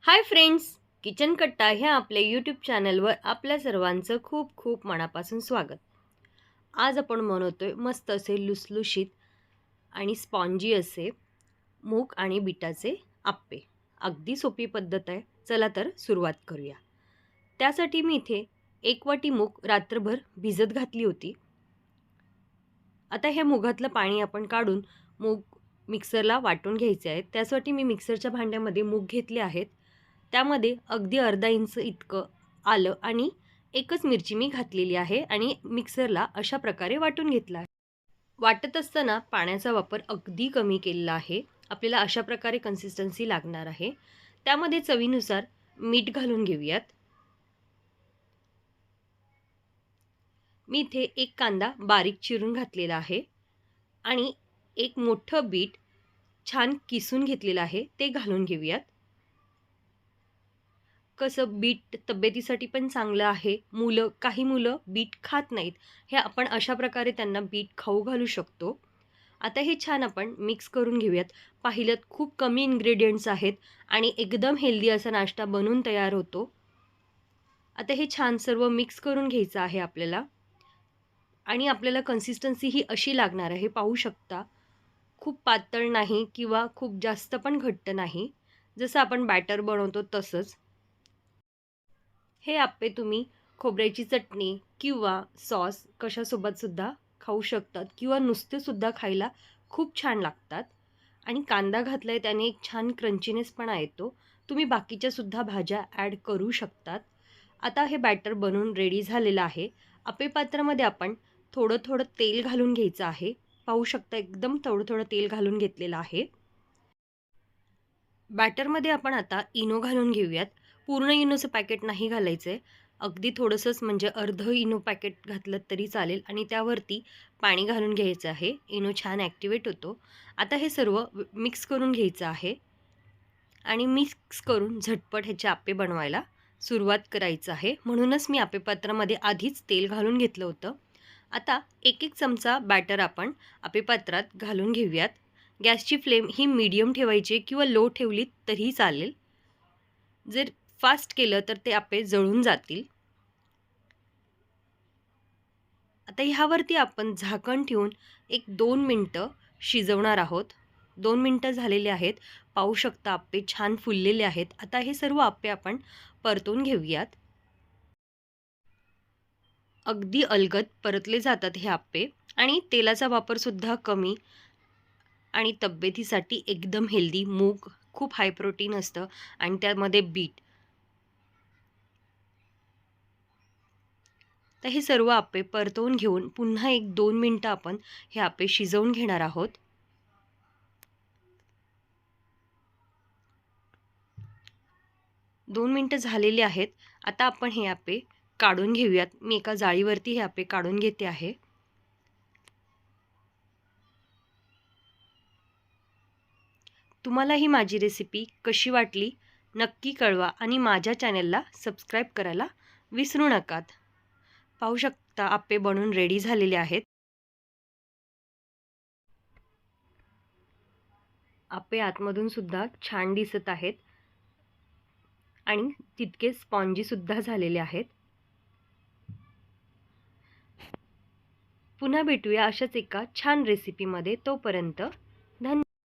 Hi friends, kitchen कट्टा ह्या आपल्या यूट्यूब चॅनलवर आपल्या सर्वांचं खूप खूप मनापासून स्वागत. आज आपण बनवतोय मस्त असे लुसलुशीत आणि स्पॉन्जी असे मूग आणि बीटाचे आप्पे. अगदी सोपी पद्धत आहे. चला तर सुरुवात करूया. त्यासाठी मी इथे 1 वाटी मूग रात्रभर भिजत घातली होती. आता हे मुगातलं पाणी आपण काढून मूग मिक्सरला वाटून घ्यायचे आहेत. त्यासाठी मी मिक्सरच्या भांड्यामध्ये मूग घेतले आहेत. त्यामध्ये अगदी अर्धा इंच इतकं आलं आणि एकच मिरची मी घातलेली आहे आणि मिक्सरला अशा प्रकारे वाटून घेतला आहे. वाटत असताना पाण्याचा वापर अगदी कमी केलेला आहे. आपल्याला अशा प्रकारे कन्सिस्टन्सी लागणार आहे. त्यामध्ये चवीनुसार मीठ घालून घेऊयात. मी इथे एक कांदा बारीक चिरून घातलेला आहे आणि एक मोठं बीट छान किसून घेतलेलं आहे ते घालून घेऊयात. कसं बीट तब्येतीसाठी पण चांगलं आहे. काही मुलं बीट खात नाहीत. हे आपण अशा प्रकारे त्यांना बीट खाऊ घालू शकतो. आता हे छान आपण मिक्स करून घेऊयात. पाहिलंत खूप कमी इन्ग्रेडियंट्स आहेत आणि एकदम हेल्दी असा नाश्ता बनून तयार होतो. आता हे छान सर्व मिक्स करून घ्यायचं आहे आपल्याला आणि आपल्याला कन्सिस्टन्सी ही अशी लागणार आहे. पाहू शकता. खूप पातळ नाही किंवा खूप जास्त पण घट्ट नाही. जसं आपण बॅटर बनवतो तसंच. हे आप्पे तुम्ही खोबऱ्याची चटणी किंवा सॉस कशासोबतसुद्धा खाऊ शकतात किंवा नुसतेसुद्धा खायला खूप छान लागतात. आणि कांदा घातलाय त्याने एक छान क्रंचीनेसपणा येतो. तुम्ही बाकीच्यासुद्धा भाज्या ॲड करू शकतात. आता हे बॅटर बनवून रेडी झालेलं आहे. आप्पे पात्रामध्ये आपण थोडं थोडं तेल घालून घ्यायचं आहे. पाहू शकता एकदम थोडं थोडं तेल घालून घेतलेलं आहे. बॅटरमध्ये आपण आता इनो घालून घेऊयात. पूर्ण इनोचं पॅकेट नाही घालायचं आहे. अगदी थोडंसंच म्हणजे अर्धं इनो पॅकेट घातलं तरी चालेल आणि त्यावरती पाणी घालून घ्यायचं आहे. इनो छान ॲक्टिवेट होतो. आता हे सर्व मिक्स करून घ्यायचं आहे आणि मिक्स करून झटपट ह्याचे आप्पे बनवायला सुरुवात करायचं आहे. म्हणूनच मी आप्पे पात्रामध्ये आधीच तेल घालून घेतलं होतं. आता एक एक चमचा बॅटर आपण आप्पे पात्रात घालून घेऊयात. गॅसची फ्लेम ही मीडियम ठेवायची किंवा लो ठेवली तरीही चालेल. जर फास्ट केलं तर ते आप्पे जळून जातील. आता ह्यावरती आपण झाकण ठेवून एक 2 मिनटं शिजवणार आहोत. 2 मिनटं झालेले आहेत. पाहू शकता आप्पे छान फुललेले आहेत. आता हे सर्व आप्पे आपण परतून घेऊयात. अगदी अलगद परतले जातात हे आप्पे आणि तेलाचा वापरसुद्धा कमी आणि तब्येतीसाठी एकदम हेल्दी. मूग खूप हाय प्रोटीन असतं आणि त्यामध्ये बीट. तर हे सर्व आप्पे परतवून घेऊन पुन्हा एक 2 मिनटं आपण हे आप्पे शिजवून घेणार आहोत. दोन मिनटं झालेली आहेत. आता आपण हे आप्पे काढून घेऊयात. मी एका जाळीवरती हे आप्पे काढून घेते आहे. तुम्हाला ही माझी रेसिपी कशी वाटली नक्की कळवा आणि माझ्या चॅनलला सबस्क्राईब करायला विसरू नका. पाहू शकता आप्पे बनवून रेडी झालेले आहेत. आप्पे आतमधून सुद्धा छान दिसत आहेत आणि तितके स्पॉन्जी सुद्धा झालेले आहेत. पुन्हा भेटूया अशाच एका छान रेसिपीमध्ये. तोपर्यंत